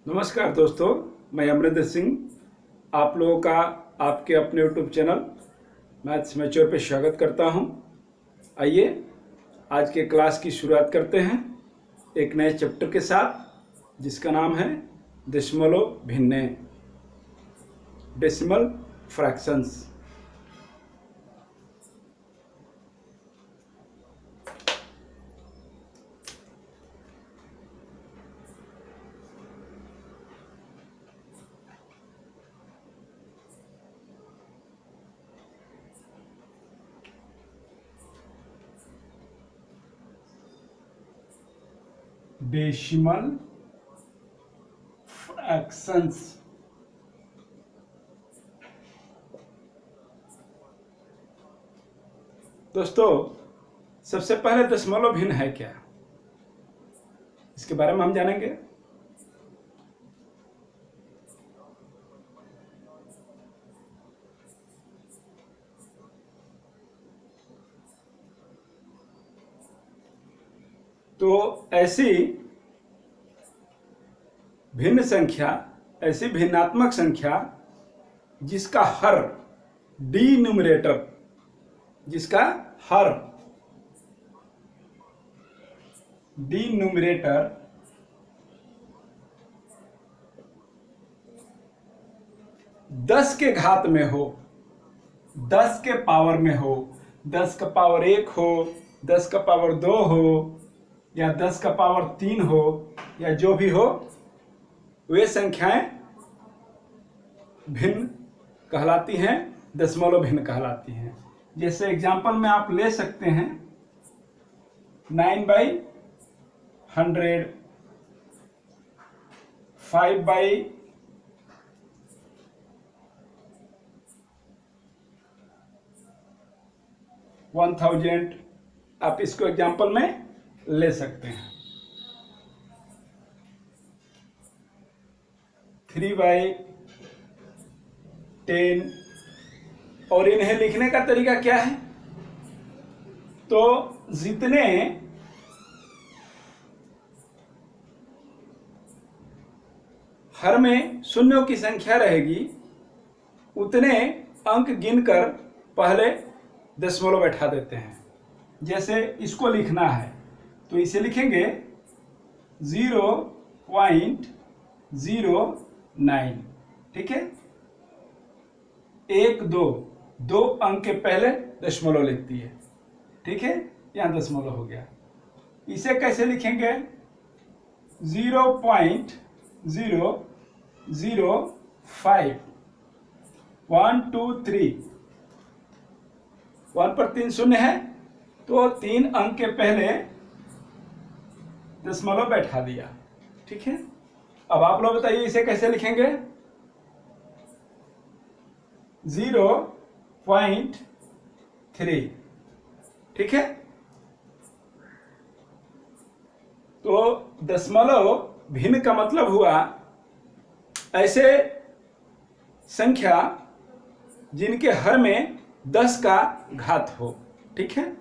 नमस्कार दोस्तों, मैं अमरिंदर सिंह आप लोगों का आपके अपने यूट्यूब चैनल मैथ्स मैच्योर पे स्वागत करता हूं। आइए आज के क्लास की शुरुआत करते हैं एक नए चैप्टर के साथ जिसका नाम है दशमलव भिन्नें, डेसिमल फ्रैक्शंस। Decimal fractions. दोस्तों, सबसे पहले दशमलव भिन्न है क्या, इसके बारे में हम जानेंगे। तो ऐसी भिन्न संख्या, ऐसी भिन्नात्मक संख्या जिसका हर डिनोमिनेटर, जिसका हर डिनोमिनेटर 10 के घात में हो, 10 के पावर में हो, 10 का पावर 1 हो, 10 का पावर 2 हो, या 10 का पावर 3 हो, या जो भी हो, वे संख्याएं भिन्न कहलाती हैं, दशमलव भिन्न कहलाती हैं। जैसे एग्जांपल में आप ले सकते हैं 9/100, 5/1000, आप इसको एग्जांपल में ले सकते हैं। 3/10, और इन्हें लिखने का तरीका क्या है, तो जितने हर में शून्यों की संख्या रहेगी उतने अंक गिनकर पहले दशमलव बैठा देते हैं। जैसे इसको लिखना है तो इसे लिखेंगे 0.09, ठीक है। 1, 2 अंक के पहले दशमलव लिखती है, ठीक है। यहां दशमलव हो गया। इसे कैसे लिखेंगे 0.005, 1 2 3, 1 पर 3 शून्य है तो 3 अंक के पहले दशमलव बैठा दिया, ठीक है। अब आप लोग बताइए इसे कैसे लिखेंगे 0.3, ठीक है। तो दशमलव भिन्न का मतलब हुआ ऐसे संख्या जिनके हर में 10 का घात हो, ठीक है।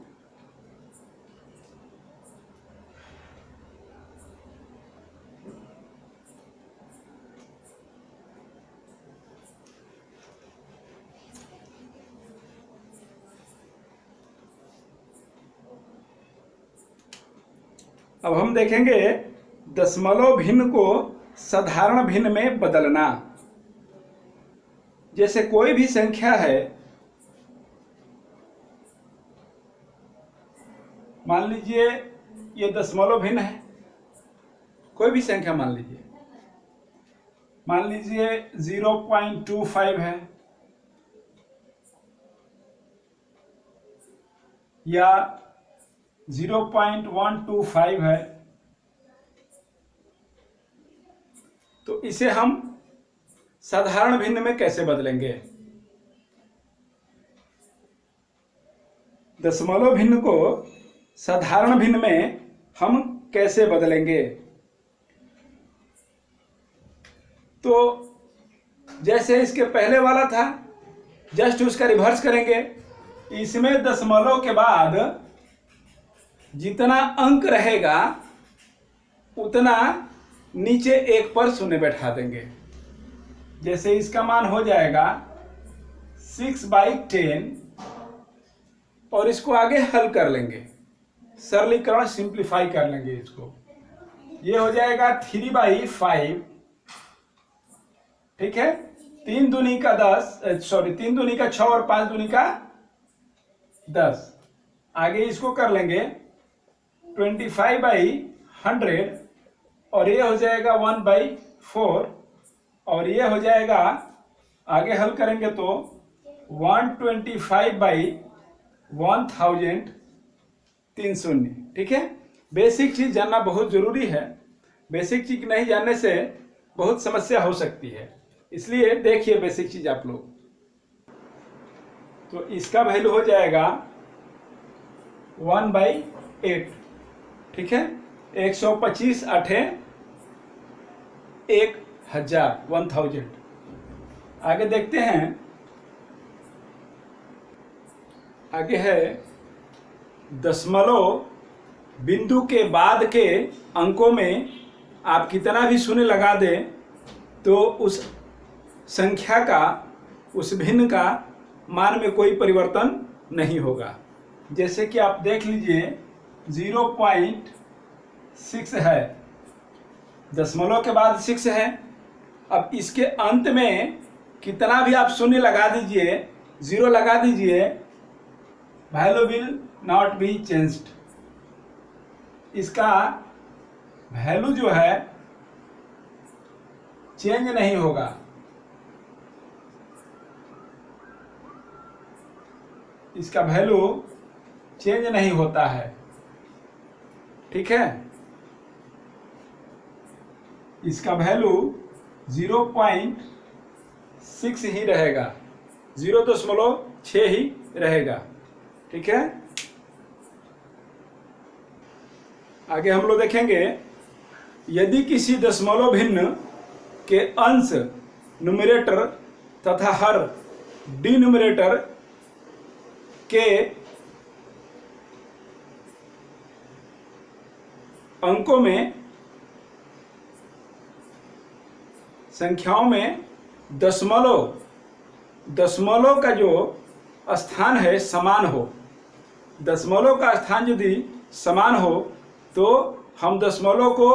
अब हम देखेंगे दशमलव भिन्न को साधारण भिन्न में बदलना। जैसे कोई भी संख्या है, मान लीजिए ये दशमलव भिन्न है, कोई भी संख्या मान लीजिए 0.25 है या 0.125 है, तो इसे हम साधारण भिन्न में कैसे बदलेंगे। दशमलव भिन्न को साधारण भिन्न में हम कैसे बदलेंगे, तो जैसे इसके पहले वाला था जस्ट उसका रिवर्स करेंगे। इसमें दशमलव के बाद जितना अंक रहेगा उतना नीचे एक पर शून्य बैठा देंगे। जैसे इसका मान हो जाएगा 6/10 और इसको आगे हल कर लेंगे, सरलीकरण सिंप्लीफाई कर लेंगे इसको। ये हो जाएगा 3/5, ठीक है। 3 दूनी का 6 और 5 दूनी का 10। आगे इसको कर लेंगे 25/100 और ये हो जाएगा 1/4 और ये हो जाएगा, आगे हल करेंगे तो 125/1000 3 शून्य, ठीक है। बेसिक चीज जानना बहुत जरूरी है। बेसिक चीज नहीं जानने से बहुत समस्या हो सकती है, इसलिए देखिए बेसिक चीज आप लोग। तो इसका वैल्यू हो जाएगा 1/8, ठीक है। 125 8 1000। आगे देखते हैं, आगे है दशमलव बिंदु के बाद के अंकों में आप कितना भी शून्य लगा दें तो उस संख्या का, उस भिन्न का मान में कोई परिवर्तन नहीं होगा। जैसे कि आप देख लीजिए 0.6 है, दशमलव के बाद 6 है। अब इसके अंत में कितना भी आप शून्य लगा दीजिए, 0 लगा दीजिए, value will not be changed. इसका वैल्यू जो है चेंज नहीं होगा। इसका वैल्यू चेंज नहीं होता है, ठीक है। इसका वैल्यू 0.6 ही रहेगा, 0.6 ही रहेगा, ठीक है। आगे हम लोग देखेंगे, यदि किसी दशमलव भिन्न के अंश न्यूमरेटर तथा हर डिनोमिनेटर के अंकों में संख्याओं में दशमलव का जो स्थान है समान हो, दशमलव का स्थान यदि समान हो तो हम दशमलव को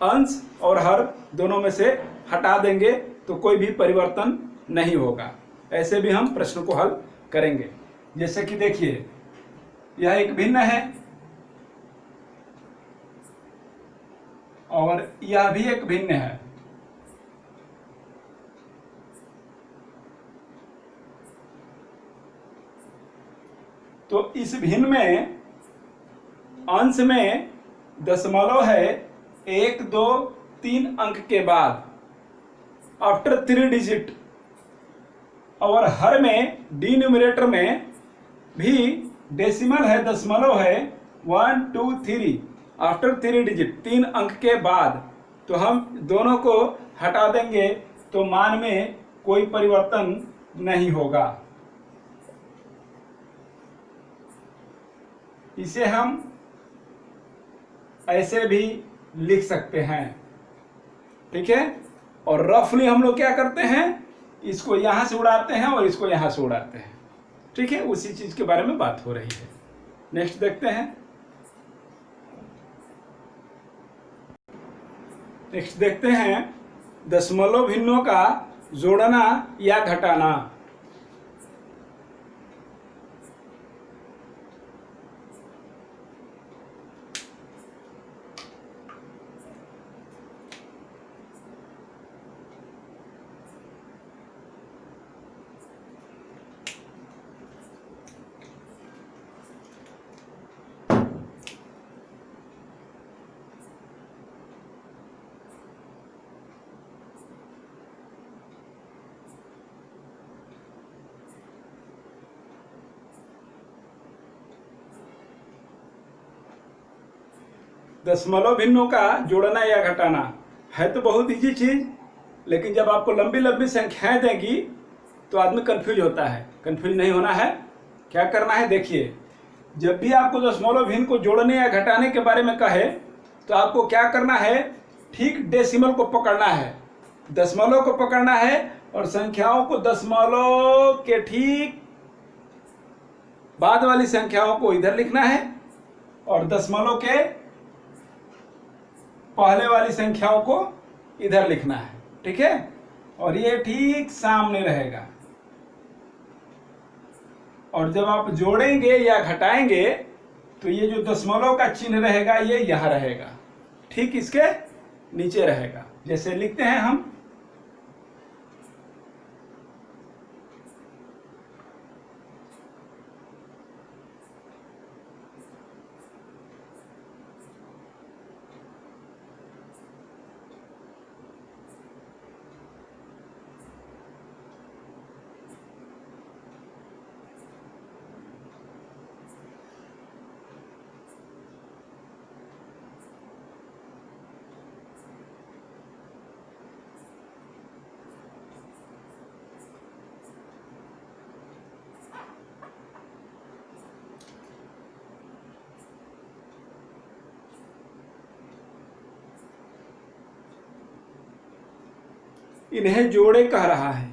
अंश और हर दोनों में से हटा देंगे तो कोई भी परिवर्तन नहीं होगा। ऐसे भी हम प्रश्न को हल करेंगे। जैसे कि देखिए, यह एक भिन्न है और यह भी एक भिन्न है। तो इस भिन्न में अंश में दशमलव है 1 2 3 अंक के बाद, आफ्टर 3 डिजिट, और हर में डिनोमिनेटर में भी डेसिमल है, दशमलव है 1 2 3, आफ्टर 3 डिजिट, 3 अंक के बाद। तो हम दोनों को हटा देंगे तो मान में कोई परिवर्तन नहीं होगा। इसे हम ऐसे भी लिख सकते हैं, ठीक है। और रफली हम लोग क्या करते हैं, इसको यहां से उड़ाते हैं और इसको यहां से उड़ाते हैं, ठीक है। उसी चीज के बारे में बात हो रही है। नेक्स्ट देखते हैं। नेक्स्ट देखते हैं दशमलव भिन्नों का जोड़ना या घटाना। दशमलव भिन्नों का जोड़ना या घटाना है तो बहुत इजी चीज, लेकिन जब आपको लंबी लंबी संख्याएं देंगी तो आदमी कंफ्यूज होता है। कंफ्यूज नहीं होना है, क्या करना है देखिए, जब भी आपको दशमलव भिन्न को जोड़ने या घटाने के बारे में कहे तो आपको क्या करना है, ठीक डेसिमल को पकड़ना है, दशमलव को पकड़ना है और संख्याओं को दशमलव के ठीक बाद वाली संख्याओं को इधर लिखना है और दशमलव के पहले वाली संख्याओं को इधर लिखना है। ठीक है, और ये ठीक सामने रहेगा। और जब आप जोड़ेंगे या घटाएंगे तो ये जो दशमलव का चिन्ह रहेगा ये यहां रहेगा, ठीक इसके नीचे रहेगा। जैसे लिखते हैं हम, इन्हें जोड़े कह रहा है,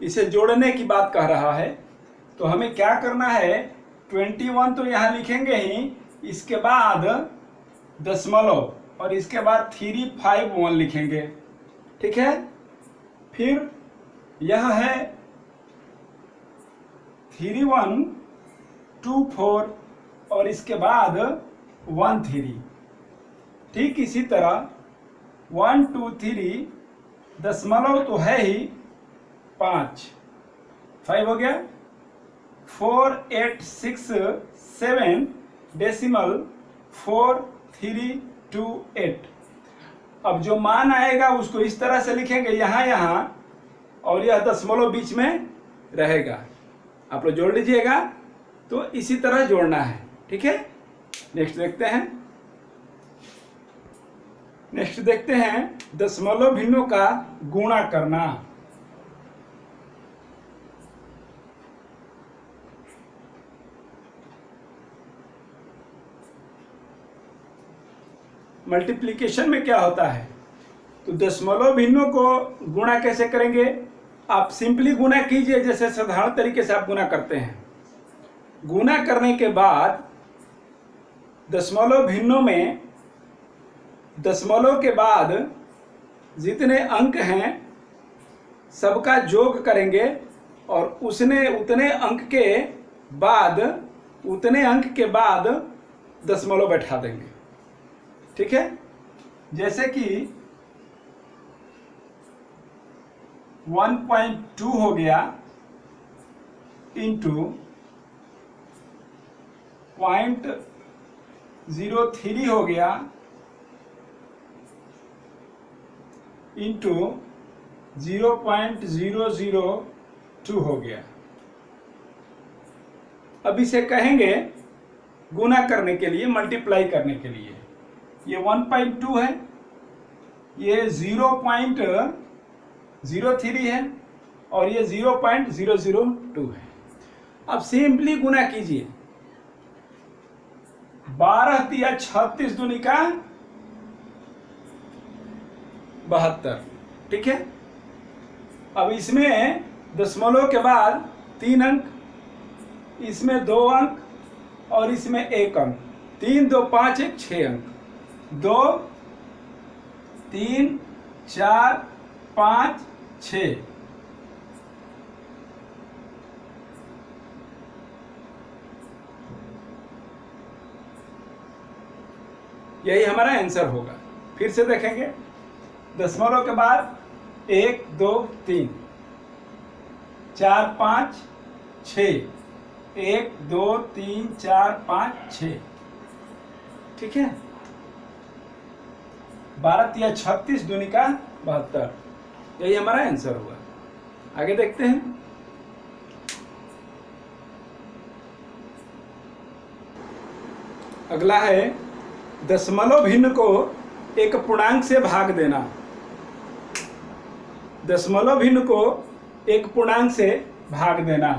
इसे जोड़ने की बात कह रहा है। तो हमें क्या करना है, 21 तो यहाँ लिखेंगे ही, इसके बाद दशमलव और इसके बाद 351 लिखेंगे। ठीक है, फिर यह है 3124 और इसके बाद 13। ठीक इसी तरह 1 2 3 दशमलव तो है ही 5 हो गया, 4 8 6 7 डेसिमल 4 3 2 8। अब जो मान आएगा उसको इस तरह से लिखेंगे, यहाँ और यह दशमलव बीच में रहेगा। आप लोग जोड़ लीजिएगा, तो इसी तरह जोड़ना है। ठीक है, नेक्स्ट देखते हैं दशमलव भिन्नों का गुणा करना। मल्टीप्लिकेशन में क्या होता है, तो दशमलव भिन्नों को गुणा कैसे करेंगे, आप सिंपली गुणा कीजिए जैसे साधारण तरीके से आप गुणा करते हैं। गुणा करने के बाद दशमलव भिन्नों में दशमलव के बाद जितने अंक हैं सबका योग करेंगे और उतने अंक के बाद दशमलव बैठा देंगे। ठीक है, जैसे कि 1.2 हो गया इंटू 0.03 हो गया इंटू 0.002 हो गया। अब इसे कहेंगे गुना करने के लिए, मल्टीप्लाई करने के लिए। ये 1.2 है, ये 0.03 है और ये 0.002 है। अब सिंपली गुना कीजिए, 12 तिया 36 दूनी का 72। ठीक है, अब इसमें दशमलव के बाद 3 अंक, इसमें 2 अंक और इसमें 1 अंक, 3 2 5 1 6 अंक, 2 3 4 5 6। यही हमारा आंसर होगा। फिर से देखेंगे, दशमलव के बाद 1 2 3 4 5 6, 1 2 3 4 5 6। ठीक है, 12 तिया 36 दूनी का 72, यही हमारा आंसर हुआ। आगे देखते हैं, अगला है दशमलव भिन्न को एक पूर्णांक से भाग देना। दशमलव भिन्न को एक पूर्णांक से भाग देना।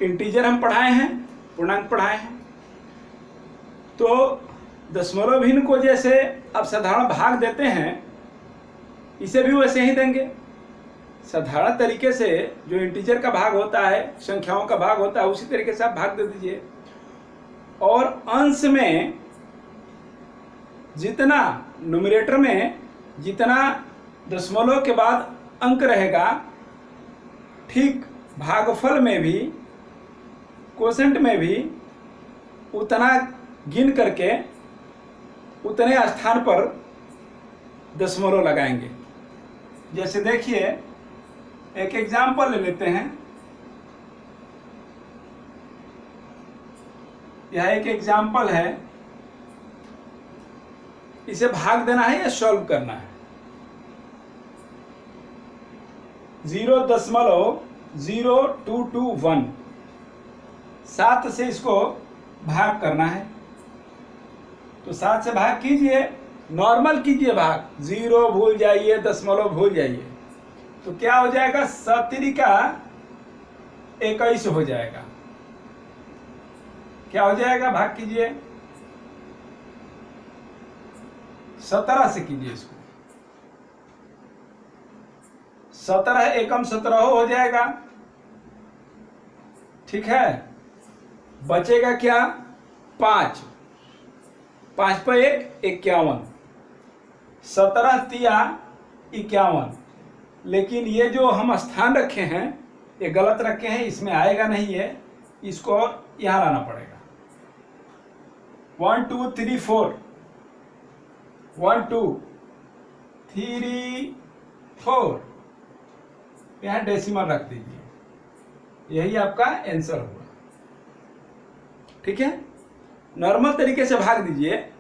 इंटीजर हम पढ़ाए हैं, पूर्णांक पढ़ाए हैं। तो दशमलव भिन्न को जैसे अब साधारण भाग देते हैं, इसे भी वैसे ही देंगे। साधारण तरीके से जो इंटीजर का भाग होता है, संख्याओं का भाग होता है, उसी तरीके से आप भाग दे दीजिए। और अंश में जितना, न्यूमरेटर में जितना दशमलव के बाद अंक रहेगा, ठीक भागफल में भी, कोशेंट में भी उतना गिन करके उतने स्थान पर दशमलव लगाएंगे। जैसे देखिए, एक एग्जाम्पल ले लेते हैं। यह एक एग्जाम्पल है, इसे भाग देना है या सॉल्व करना है। 0.0221, 7 से इसको भाग करना है। तो 7 से भाग कीजिए, नॉर्मल कीजिए भाग, 0 भूल जाइए, दशमलव भूल जाइए। तो क्या हो जाएगा, 7 का 21 हो जाएगा। क्या हो जाएगा, भाग कीजिए, 17 से कीजिए इसको, 17 एकम 17 हो जाएगा। ठीक है, बचेगा क्या, 5, 5 पर 1 51, 17 तिया 51। लेकिन ये जो हम स्थान रखे हैं, ये गलत रखे हैं, इसमें आएगा नहीं है, इसको यहां लाना पड़ेगा। 1 2 3 4, 1 2 3 4, यहां डेसिमल रख दीजिए, यही आपका आंसर होगा। ठीक है, नॉर्मल तरीके से भाग दीजिए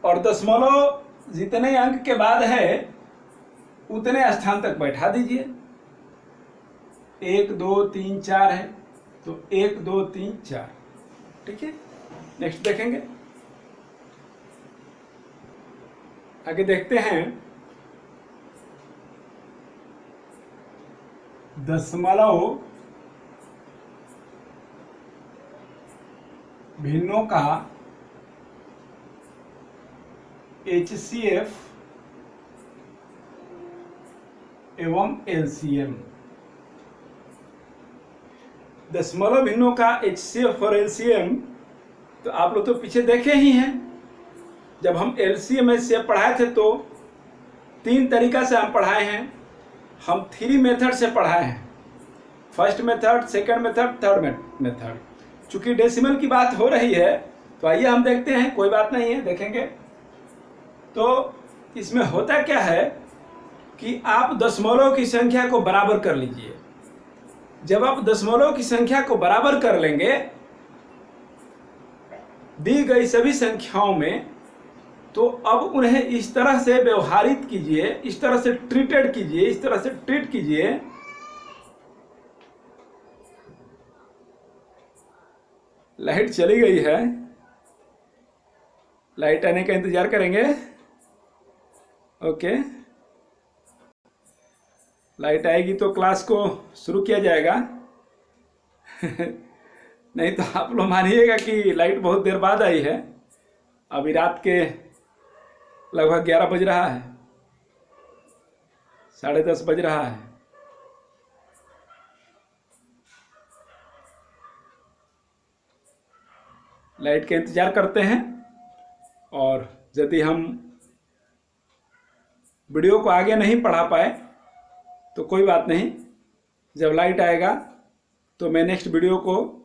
और दशमलव जितने अंक के बाद है उतने स्थान तक बैठा दीजिए। 1 2 3 4 है, तो 1 2 3 4। ठीक है, नेक्स्ट देखेंगे, आगे देखते हैं। दशमलव भिन्नों का HCF एवं LCM। दशमलव भिन्नों का HCF और LCM तो आप लोग तो पीछे देखे ही हैं। जब हम LCM HCF पढ़ाए थे तो 3 तरीका से हम पढ़ाए हैं। हम 3 मेथड से पढ़ाए हैं, first method, second method, third method. चूंकि डेसिमल की बात हो रही है तो आइए हम देखते हैं, कोई बात नहीं है, देखेंगे। तो इसमें होता क्या है कि आप दशमलव की संख्या को बराबर कर लीजिए। जब आप दशमलव की संख्या को बराबर कर लेंगे दी गई सभी संख्याओं में, तो अब उन्हें इस तरह से व्यवहारित कीजिए, इस तरह से ट्रीटेड कीजिए, इस तरह से ट्रीट कीजिए लाइट चली गई है, लाइट आने का इंतजार करेंगे। ओके, लाइट आएगी तो क्लास को शुरू किया जाएगा। नहीं तो आप लोग मानिएगा कि लाइट बहुत देर बाद आई है। अभी रात के लगभग 11 बज रहा है, 10:30 बज रहा है। लाइट का इंतजार करते हैं, और यदि हम वीडियो को आगे नहीं पढ़ा पाए तो कोई बात नहीं, जब लाइट आएगा तो मैं नेक्स्ट वीडियो को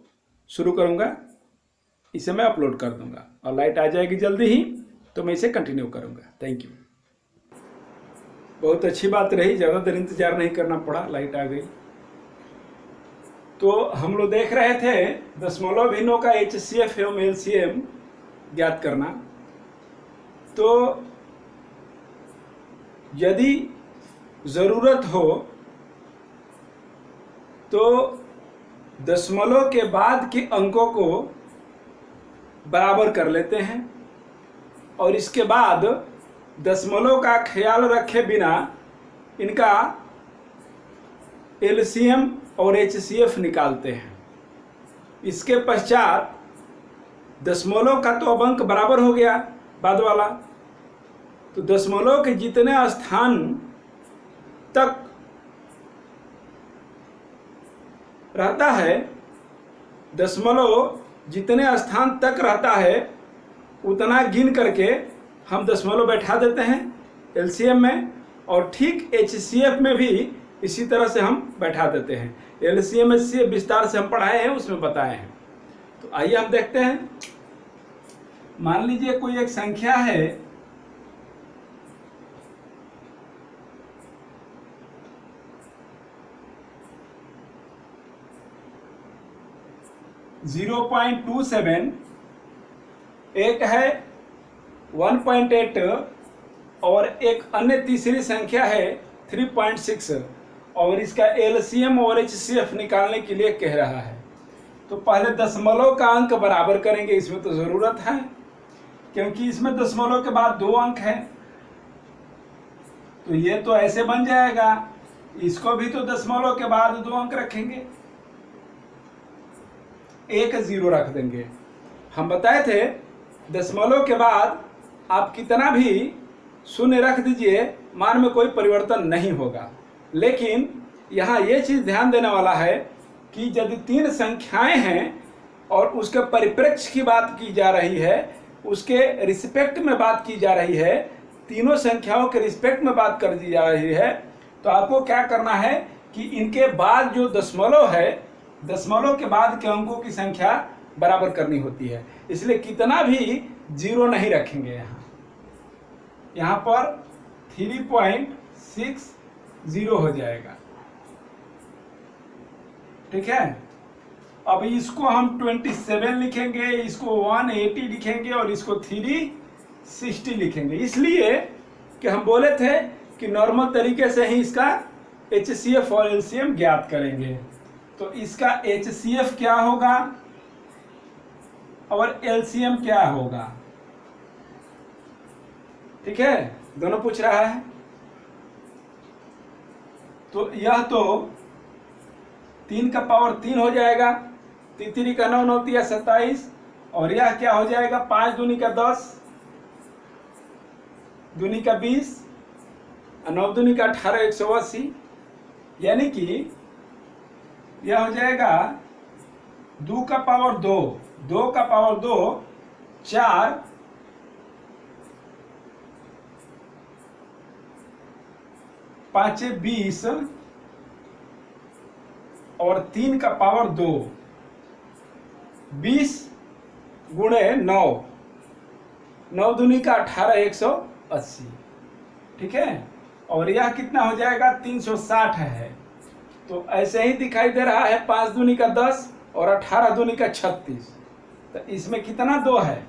शुरू करूंगा, इसे मैं अपलोड कर दूंगा, और लाइट आ जाएगी जल्दी ही तो मैं इसे कंटिन्यू करूंगा। Thank you. बहुत अच्छी बात रही, ज़्यादा देर इंतजार नहीं करना पड़ा, लाइट आ गई। तो हम लोग देख रहे थे दशमलव भिन्नों का HCF एवं LCM ज्ञात करना। तो यदि ज़रूरत हो तो दशमलव के बाद के अंकों को बराबर कर लेते हैं, और इसके बाद दशमलव का ख्याल रखे बिना इनका LCM और HCF निकालते हैं। इसके पश्चात दशमलव का तो अब अंक बराबर हो गया बाद वाला, तो दशमलव के जितने स्थान तक रहता है, दशमलव जितने स्थान तक रहता है उतना गिन करके हम दशमलव बैठा देते हैं एलसीएम में, और ठीक एचसीएफ में भी इसी तरह से हम बैठा देते हैं। एलसीएम से विस्तार से हम पढ़ाए हैं, उसमें बताए हैं। तो आइए हम देखते हैं। मान लीजिए कोई एक संख्या है 0.27, एक है 1.8 और एक अन्य तीसरी संख्या है 3.6, और इसका एलसीएम और एचसीएफ निकालने के लिए कह रहा है। तो पहले दशमलव का अंक बराबर करेंगे, इसमें तो ज़रूरत है क्योंकि इसमें दशमलव के बाद 2 अंक हैं, तो ये तो ऐसे बन जाएगा। इसको भी तो दशमलव के बाद 2 अंक रखेंगे, एक 0 रख देंगे। हम बताए थे दशमलव के बाद आप कितना भी शून्य रख दीजिए, मान में कोई परिवर्तन नहीं होगा। लेकिन यहाँ ये चीज़ ध्यान देने वाला है कि यदि 3 संख्याएं हैं और उसके परिप्रेक्ष्य की बात की जा रही है, उसके रिस्पेक्ट में बात की जा रही है, तीनों संख्याओं के रिस्पेक्ट में बात कर दी जा रही है, तो आपको क्या करना है कि इनके बाद जो दशमलव है, दशमलव के बाद के अंकों की संख्या बराबर करनी होती है। इसलिए कितना भी 0 नहीं रखेंगे। यहाँ पर 3.60 हो जाएगा, ठीक है। अब इसको हम 27 लिखेंगे, इसको 180 लिखेंगे और इसको 360 लिखेंगे, इसलिए कि हम बोले थे कि नॉर्मल तरीके से ही इसका एचसीएफ और एलसीएम ज्ञात करेंगे। तो इसका एचसीएफ क्या होगा और एलसीएम क्या होगा, ठीक है, दोनों पूछ रहा है। तो यह तो 3 का पावर 3 हो जाएगा, 3 का 9, 9 तिया 27, और यह क्या हो जाएगा 5 दूनी का 10, दूनी का 20, 9 दूनी का 18, 180, यानी कि यह हो जाएगा 2 का पावर 2, 2 का पावर 2, 4, 5 20 और 3 का पावर 2, 20 गुणे 9, 9 दूनी का 18, 180, ठीक है। और यह कितना हो जाएगा 360 है। तो ऐसे ही दिखाई दे रहा है 5 दूनी का 10 और 18 दूनी का 36। तो इसमें कितना 2 है,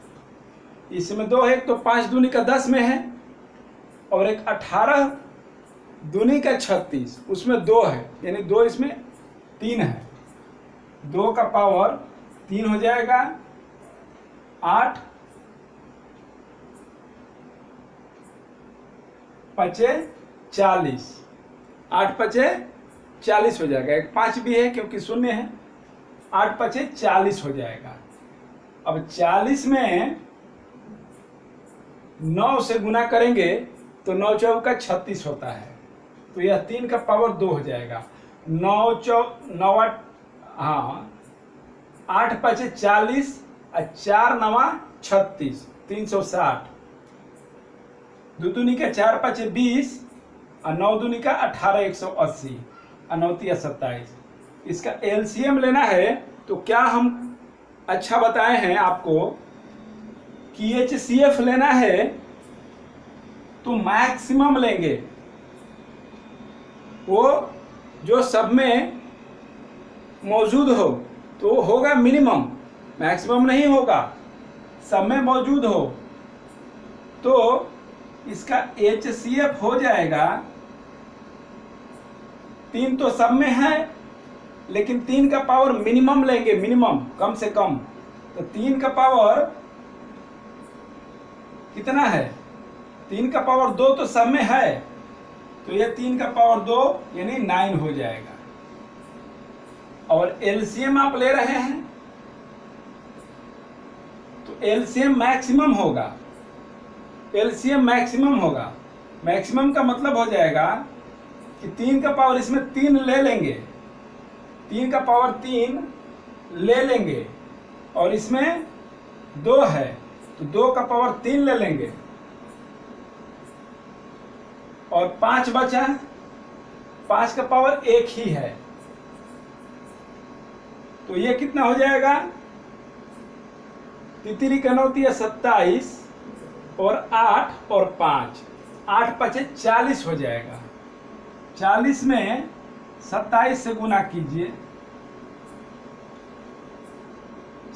इसमें 2 है, एक तो 5 दूनी का 10 में है और एक 18 दूनी का 36, उसमें 2 है, यानी 2 इसमें 3 है। 2 का पावर 3 हो जाएगा 8, 5 40, 8 5 40 हो जाएगा, एक 5 भी है क्योंकि 0 है, 8 5 40 हो जाएगा। अब 40 में 9 से गुना करेंगे तो 9 चौका 36 होता है, तो यह 3 का पावर 2 हो जाएगा। 8 5 40 और 4 9 36, 360, 2 दूनी का 4 5 20 और 9 दूनी का 18, 180 और 9 तिया 27। इसका एलसीएम लेना है तो क्या हम अच्छा बताए हैं आपको कि एचसीएफ लेना है तो मैक्सिमम लेंगे, वो जो सब में मौजूद हो तो होगा मिनिमम, मैक्सिमम नहीं होगा, सब में मौजूद हो। तो इसका एचसीएफ हो जाएगा, 3 तो सब में है लेकिन 3 का पावर मिनिमम लेंगे, मिनिमम कम से कम। तो 3 का पावर कितना है, 3 का पावर 2 तो सब में है, तो यह 3 का पावर 2 यानी 9 हो जाएगा। और एलसीएम आप ले रहे हैं एलसीएम मैक्सिमम होगा, एलसीएम मैक्सिमम होगा। मैक्सिमम का मतलब हो जाएगा कि 3 का पावर इसमें 3 ले लेंगे, 3 का पावर 3 ले लेंगे, और इसमें 2 है तो 2 का पावर 3 ले लेंगे, और 5 बचा, 5 का पावर 1 ही है, तो ये कितना हो जाएगा, तितली कनौती है 27 और 8 और 5, 8 पचे 40 हो जाएगा। 40 में 27 से गुना कीजिए,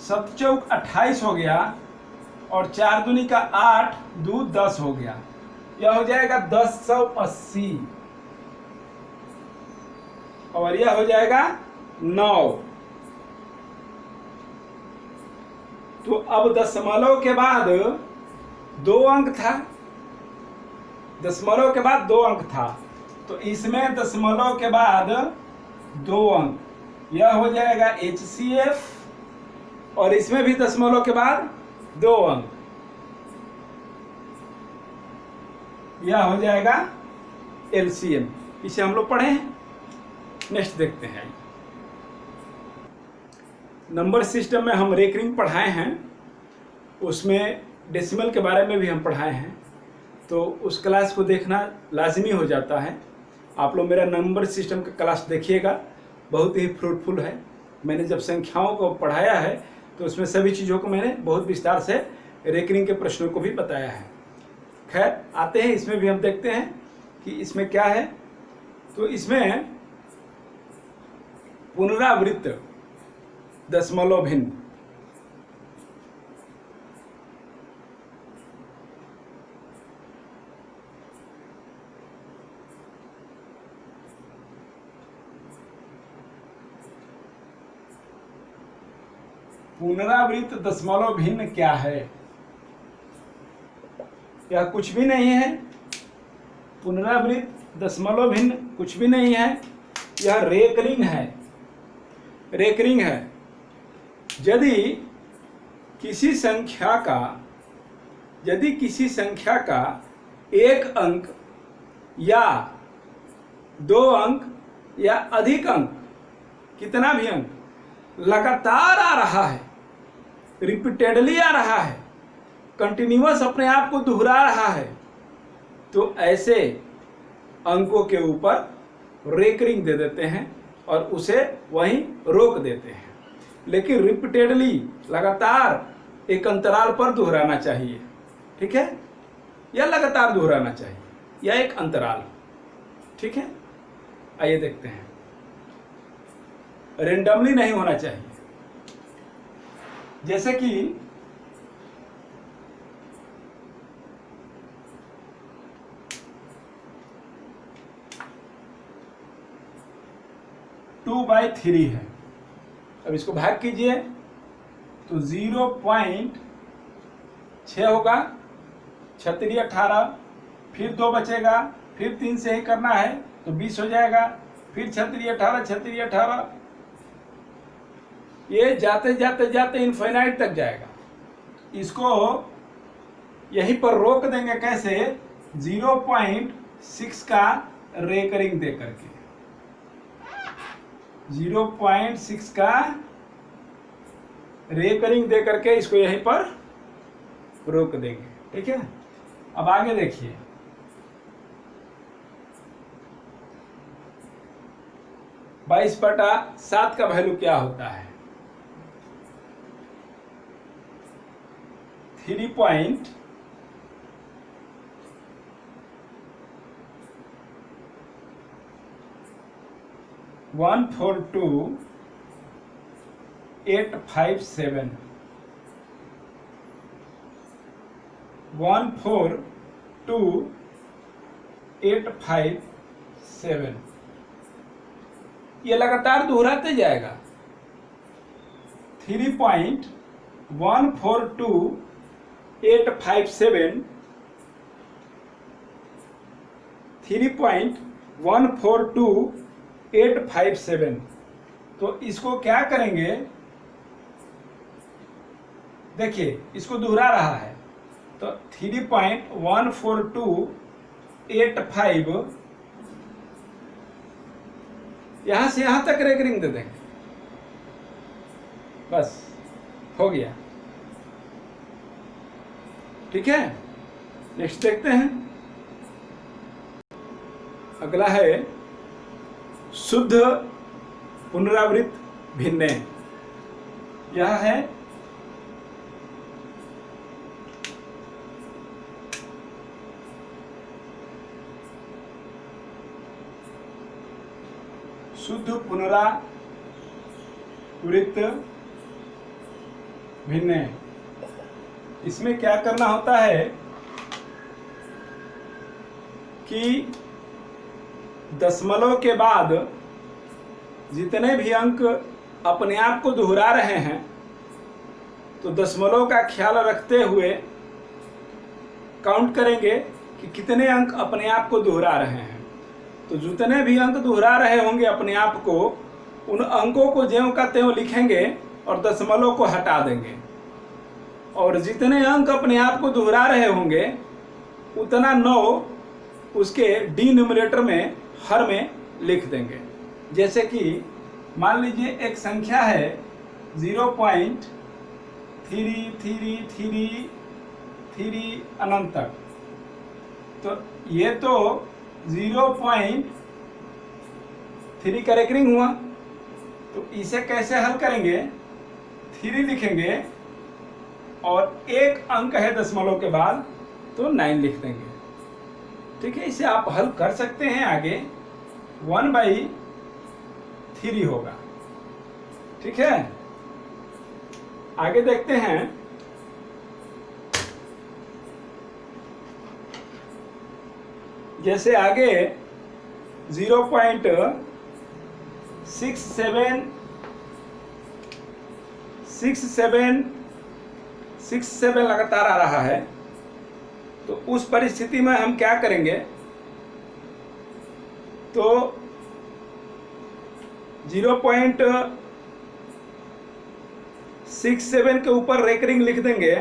7 चौक 28 हो गया, और 4 दूनी का 8, 2 10 हो गया। यह हो जाएगा 1080, और यह हो जाएगा 9। तो अब दशमलव के बाद 2 अंक था, दशमलव के बाद 2 अंक था, तो इसमें दशमलव के बाद 2 अंक, यह हो जाएगा HCF, और इसमें भी दशमलव के बाद 2 अंक, यह हो जाएगा LCM। इसे हम लोग पढ़े हैं। नेक्स्ट देखते हैं। नंबर सिस्टम में हम रेकरिंग पढ़ाए हैं, उसमें डेसिमल के बारे में भी हम पढ़ाए हैं, तो उस क्लास को देखना लाजमी हो जाता है। आप लोग मेरा नंबर सिस्टम का क्लास देखिएगा, बहुत ही फ्रूटफुल है। मैंने जब संख्याओं को पढ़ाया है तो उसमें सभी चीज़ों को मैंने बहुत विस्तार से रेकरिंग के प्रश्नों को भी बताया है। खैर, आते हैं इसमें भी हम देखते हैं कि इसमें क्या है। तो इसमें पुनरावृत्त दशमलव भिन्न, पुनरावृत्त दशमलव भिन्न क्या है? यह कुछ भी नहीं है। पुनरावृत्त दशमलव भिन्न कुछ भी नहीं है, यह रेकरिंग है, रेकरिंग है। यदि किसी संख्या का 1 अंक या 2 अंक या अधिक अंक, कितना भी अंक लगातार आ रहा है, रिपीटेडली आ रहा है, कंटिन्यूअस अपने आप को दोहरा रहा है, तो ऐसे अंकों के ऊपर रेकरिंग दे देते हैं और उसे वहीं रोक देते हैं। लेकिन रिपीटेडली, लगातार एक अंतराल पर दोहराना चाहिए, ठीक है, या लगातार दोहराना चाहिए, या एक अंतराल, ठीक है। आइए देखते हैं। रेंडमली नहीं होना चाहिए, जैसे कि 2/3 है। अब इसको भाग कीजिए तो 0.6 होगा, 36 18, फिर 2 बचेगा, फिर 3 से ही करना है तो 20 हो जाएगा, फिर 36 18 36 18, ये जाते जाते जाते इनफाइनाइट तक जाएगा। इसको यहीं पर रोक देंगे, कैसे? 0.6 का रेकरिंग दे करके, 0.6 का रेकरिंग दे करके इसको यहीं पर रोक देंगे, ठीक है। अब आगे देखिए, बाईस बटा 7 का वैल्यू क्या होता है? 3.142,857, 142,857, ये लगातार दोहराते जाएगा। 3.142,857, 3.142,857, तो इसको क्या करेंगे? देखिए इसको दोहरा रहा है, तो 3.14285 यहां से यहां तक रेकरिंग दे देंगे, बस हो गया। ठीक है, नेक्स्ट देखते हैं। अगला है शुद्ध पुनरावृत्त भिन्न। यह है शुद्ध पुनरावृत्त भिन्न। इसमें क्या करना होता है कि दशमलव के बाद जितने भी अंक अपने आप को दोहरा रहे हैं, तो दशमलव का ख्याल रखते हुए काउंट करेंगे कि कितने अंक अपने आप को दोहरा रहे हैं। तो जितने भी अंक दोहरा रहे होंगे अपने आप को, उन अंकों को ज्यों का त्यों लिखेंगे और दशमलव को हटा देंगे, और जितने अंक अपने आप को दोहरा रहे होंगे उतना 9 उसके डिनोमिनेटर में, हर में लिख देंगे। जैसे कि मान लीजिए एक संख्या है 0.3333 अनंत तक, तो ये तो 0.3 का रेकरिंग हुआ, तो इसे कैसे हल करेंगे? 3 लिखेंगे और एक अंक है दशमलव के बाद, तो 9 लिख देंगे। ठीक है, इसे आप हल कर सकते हैं। आगे 1/3 होगा। ठीक है, आगे देखते हैं। जैसे आगे 0.6767 लगातार आ रहा है, तो उस परिस्थिति में हम क्या करेंगे? तो 0.67 के ऊपर रेकरिंग लिख देंगे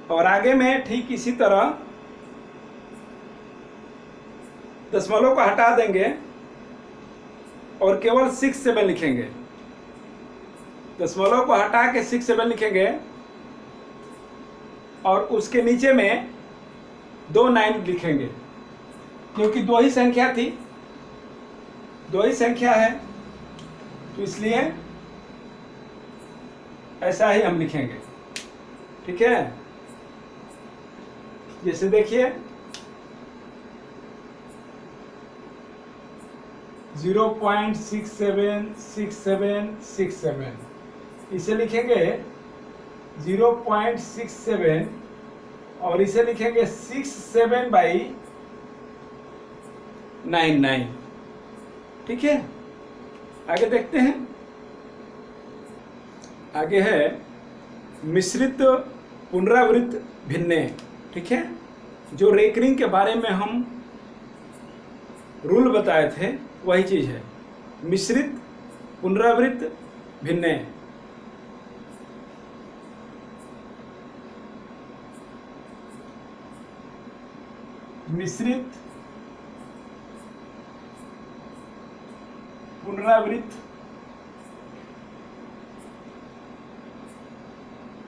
और आगे में ठीक इसी तरह दशमलव को हटा देंगे और केवल 67 लिखेंगे। दशमलव को हटा के 67 लिखेंगे और उसके नीचे में 2 9 लिखेंगे, क्योंकि 2 ही संख्या थी, 2 ही संख्या है, तो इसलिए ऐसा ही हम लिखेंगे। ठीक है, जैसे देखिए 0.676767 इसे लिखेंगे 0.67 और इसे लिखेंगे 67/99। ठीक है, आगे देखते हैं। आगे है मिश्रित पुनरावृत्त भिन्न। ठीक है, जो रेकरिंग के बारे में हम रूल बताए थे वही चीज है, मिश्रित पुनरावृत्त भिन्न। मिश्रित पुनरावृत्त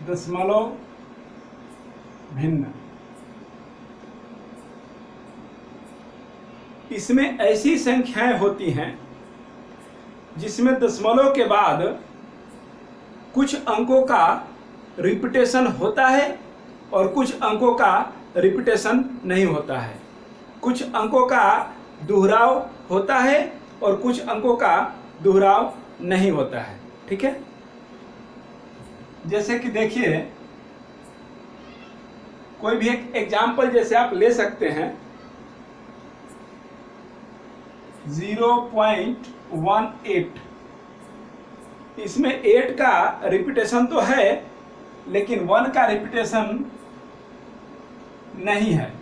दशमलव भिन्न। इसमें ऐसी संख्याएं होती हैं जिसमें दशमलव के बाद कुछ अंकों का रिपीटेशन होता है और कुछ अंकों का रिपीटेशन नहीं होता है। कुछ अंकों का दोहराव होता है और कुछ अंकों का दोहराव नहीं होता है। ठीक है, जैसे कि देखिए कोई भी एक एग्जाम्पल जैसे आप ले सकते हैं 0.18। इसमें 8 का रिपीटेशन तो है लेकिन 1 का रिपीटेशन नहीं है।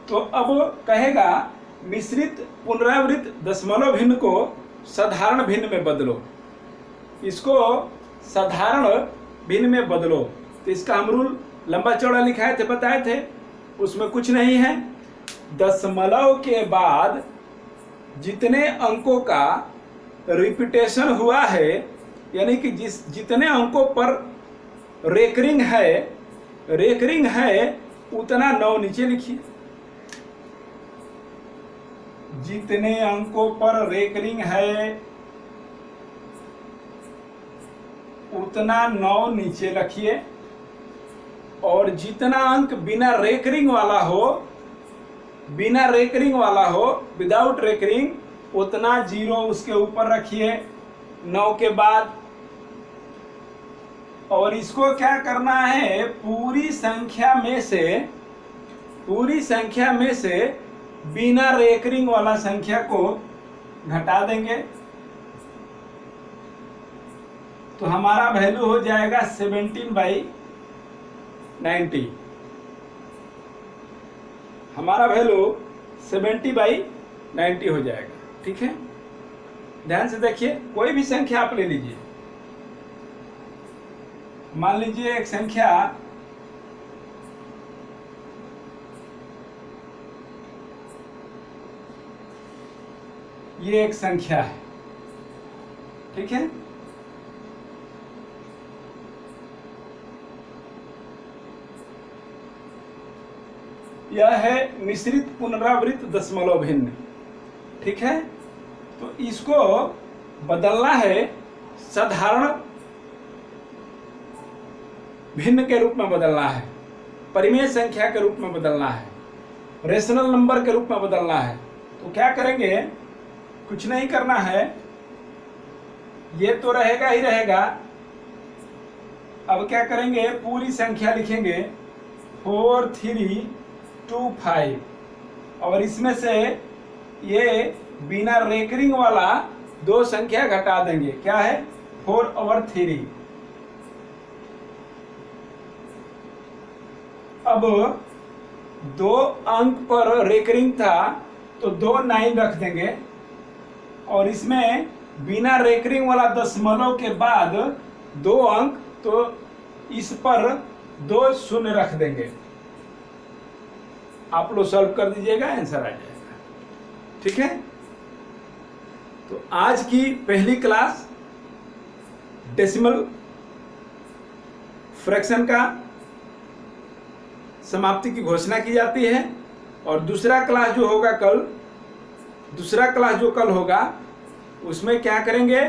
तो अब कहेगा मिश्रित पुनरावृत्त दशमलव भिन्न को साधारण भिन्न में बदलो, इसको साधारण भिन्न में बदलो। तो इसका हम रूल लंबा चौड़ा लिखाए थे, बताए थे, उसमें कुछ नहीं है। दशमलव के बाद जितने अंकों का रिपीटेशन हुआ है, यानी कि जितने अंकों पर रेकरिंग है उतना 9 नीचे लिखिए। जितने अंकों पर रेकरिंग है उतना 9 नीचे रखिए, और जितना अंक बिना रेकरिंग वाला हो, विदाउट रेकरिंग, उतना 0 उसके ऊपर रखिए 9 के बाद। और इसको क्या करना है, पूरी संख्या में से बिना रेकरिंग वाला संख्या को घटा देंगे, तो हमारा वैल्यू हो जाएगा 17/90। हमारा वैल्यू 70/90 हो जाएगा। ठीक है, ध्यान से देखिए, कोई भी संख्या आप ले लीजिए। मान लीजिए एक संख्या ये एक संख्या है, ठीक है। यह है मिश्रित पुनरावृत्त दशमलव भिन्न, ठीक है। तो इसको बदलना है साधारण भिन्न के रूप में बदलना है, परिमेय संख्या के रूप में बदलना है, रेशनल नंबर के रूप में बदलना है। तो क्या करेंगे, कुछ नहीं करना है, ये तो रहेगा ही रहेगा। अब क्या करेंगे, पूरी संख्या लिखेंगे 4325, और इसमें से ये बिना रेकरिंग वाला 2 संख्या घटा देंगे। क्या है, 4/3। अब 2 अंक पर रेकरिंग था तो 2 9 रख देंगे, और इसमें बिना रेकरिंग वाला दशमलव के बाद 2 अंक, तो इस पर 2 शून्य रख देंगे। आप लोग सॉल्व कर दीजिएगा, आंसर आ जाएगा। ठीक है, तो आज की पहली क्लास डेसिमल फ्रैक्शन का समाप्ति की घोषणा की जाती है, और दूसरा क्लास जो कल होगा उसमें क्या करेंगे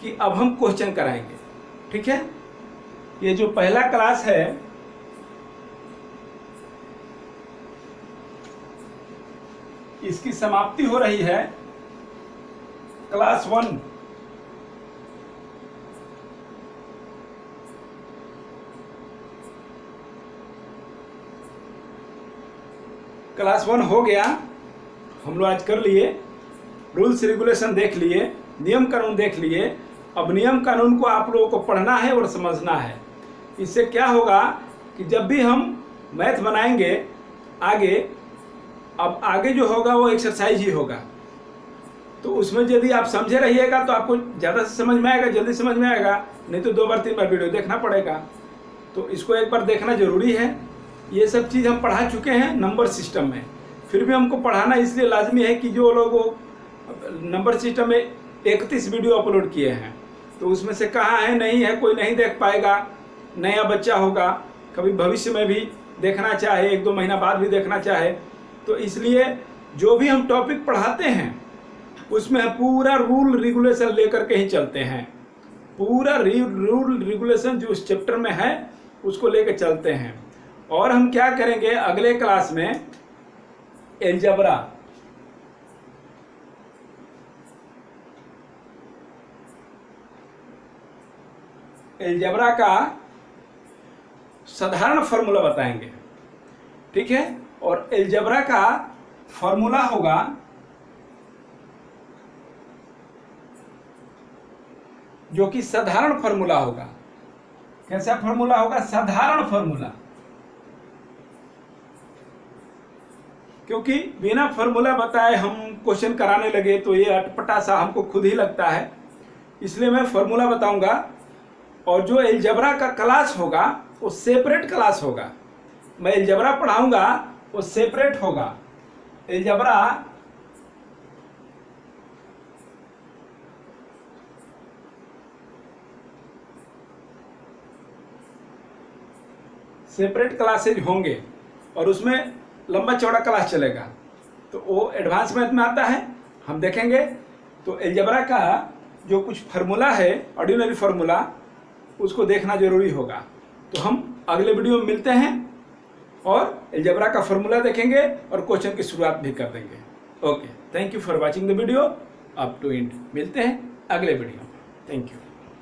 कि अब हम क्वेश्चन कराएंगे। ठीक है, ये जो पहला क्लास है इसकी समाप्ति हो रही है क्लास 1। क्लास 1 हो गया, हम लोग आज कर लिए, रूल्स रेगुलेशन देख लिए, नियम कानून देख लिए। अब नियम कानून को आप लोगों को पढ़ना है और समझना है। इससे क्या होगा कि जब भी हम मैथ बनाएंगे आगे, अब आगे जो होगा वो एक्सरसाइज ही होगा, तो उसमें यदि आप समझे रहिएगा तो आपको ज़्यादा से समझ में आएगा, जल्दी समझ में आएगा। नहीं तो 2 बार 3 बार वीडियो देखना पड़ेगा। तो इसको एक बार देखना जरूरी है। ये सब चीज़ हम पढ़ा चुके हैं नंबर सिस्टम में, फिर भी हमको पढ़ाना इसलिए लाजमी है कि जो लोग नंबर सिस्टम में 31 वीडियो अपलोड किए हैं, तो उसमें से कहाँ है नहीं है, कोई नहीं देख पाएगा, नया बच्चा होगा, कभी भविष्य में भी देखना चाहे, 1-2 महीना बाद भी देखना चाहे, तो इसलिए जो भी हम टॉपिक पढ़ाते हैं उसमें पूरा रूल रेगुलेशन लेकर के ही चलते हैं। पूरा रूल रेगुलेशन जो उस चैप्टर में है उसको लेकर चलते हैं। और हम क्या करेंगे अगले क्लास में, एलजेब्रा, एलजेब्रा का साधारण फॉर्मूला बताएंगे। ठीक है, और एलजेब्रा का फॉर्मूला होगा जो कि साधारण फॉर्मूला होगा। कैसा फॉर्मूला होगा, साधारण फॉर्मूला। क्योंकि बिना फॉर्मूला बताए हम क्वेश्चन कराने लगे तो ये अटपटा सा हमको खुद ही लगता है, इसलिए मैं फॉर्मूला बताऊंगा। और जो अलजेब्रा का क्लास होगा वो सेपरेट क्लास होगा। मैं अलजेब्रा पढ़ाऊंगा वो सेपरेट होगा। अलजेब्रा सेपरेट क्लासेज होंगे और उसमें लंबा चौड़ा क्लास चलेगा। तो वो एडवांस मैथ में आता है, हम देखेंगे। तो अलजेब्रा का जो कुछ फार्मूला है, ऑर्डिनरी फार्मूला, उसको देखना जरूरी होगा। तो हम अगले वीडियो में मिलते हैं और अलजेब्रा का फार्मूला देखेंगे और क्वेश्चन की शुरुआत भी कर देंगे। Okay, thank you for watching the video up to end. मिलते हैं अगले वीडियो में। Thank you.